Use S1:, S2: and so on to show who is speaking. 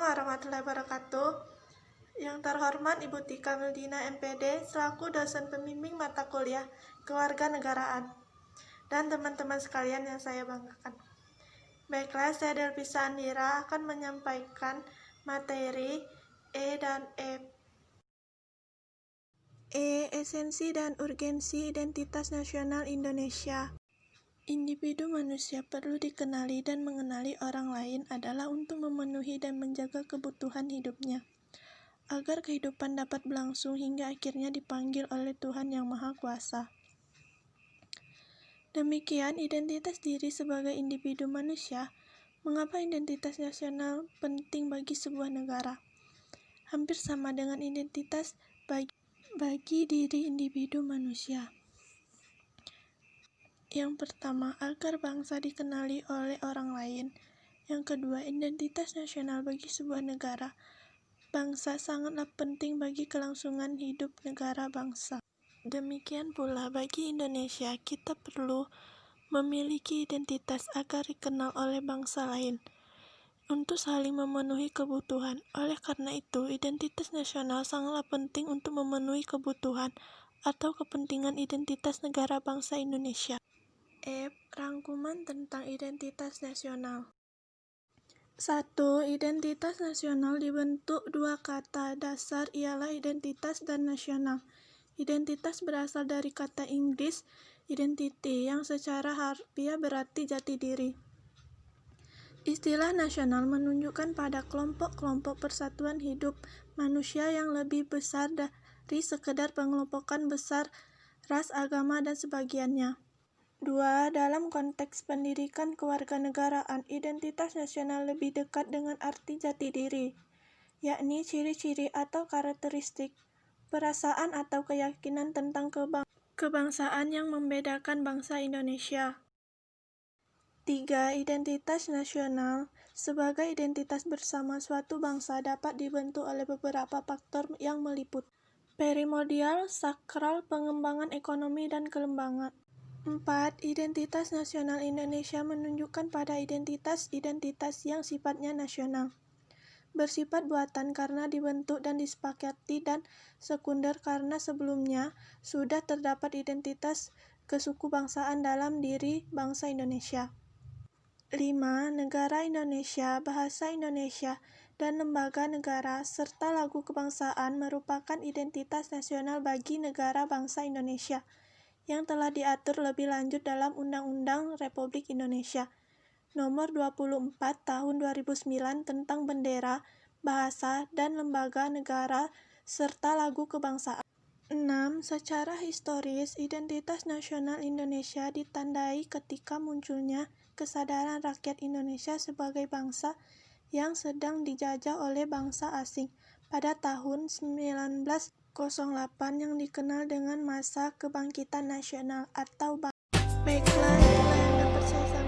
S1: warahmatullahi wabarakatuh. Yang terhormat Ibu Tika Meldina MPD selaku dosen pembimbing mata kuliah Kewarganegaraan dan teman-teman sekalian yang saya banggakan. Baiklah, saya Delvisa Andira akan menyampaikan materi E dan F. Esensi dan urgensi identitas nasional Indonesia. Individu manusia perlu dikenali dan mengenali orang lain adalah untuk memenuhi dan menjaga kebutuhan hidupnya, agar kehidupan dapat berlangsung hingga akhirnya dipanggil oleh Tuhan Yang Maha Kuasa. Demikian identitas diri sebagai individu manusia. Mengapa identitas nasional penting bagi sebuah negara? Hampir sama dengan identitas bagi diri individu manusia. Yang pertama, agar bangsa dikenali oleh orang lain. Yang kedua, identitas nasional bagi sebuah negara. Bangsa sangatlah penting bagi kelangsungan hidup negara bangsa. Demikian pula bagi Indonesia, kita perlu memiliki identitas agar dikenal oleh bangsa lain untuk saling memenuhi kebutuhan. Oleh karena itu, identitas nasional sangatlah penting untuk memenuhi kebutuhan atau kepentingan identitas negara bangsa Indonesia. F. Rangkuman tentang identitas nasional. 1. Identitas nasional dibentuk dua kata dasar ialah identitas dan nasional. Identitas berasal dari kata Inggris identity yang secara harfiah berarti jati diri. Istilah nasional menunjukkan pada kelompok-kelompok persatuan hidup manusia yang lebih besar dari sekedar pengelompokan besar ras, agama, dan sebagiannya. 2. Dalam konteks pendidikan kewarganegaraan, identitas nasional lebih dekat dengan arti jati diri, yakni ciri-ciri atau karakteristik, perasaan atau keyakinan tentang kebangsaan yang membedakan bangsa Indonesia. 3. Identitas nasional sebagai identitas bersama suatu bangsa dapat dibentuk oleh beberapa faktor yang meliputi primordial, sakral, pengembangan ekonomi, dan kelembangan. 4. Identitas nasional Indonesia menunjukkan pada identitas-identitas yang sifatnya nasional, bersifat buatan karena dibentuk dan disepakati, dan sekunder karena sebelumnya sudah terdapat identitas kesukubangsaan dalam diri bangsa Indonesia. 5. Negara Indonesia, bahasa Indonesia, dan lembaga negara, serta lagu kebangsaan merupakan identitas nasional bagi negara bangsa Indonesia yang telah diatur lebih lanjut dalam Undang-Undang Republik Indonesia Nomor 24 Tahun 2009 tentang Bendera, Bahasa, dan Lembaga Negara serta Lagu Kebangsaan. 6. Secara historis, identitas nasional Indonesia ditandai ketika munculnya kesadaran rakyat Indonesia sebagai bangsa yang sedang dijajah oleh bangsa asing pada tahun 1908 yang dikenal dengan masa kebangkitan nasional atau Baiklah, itulah yang dapat saya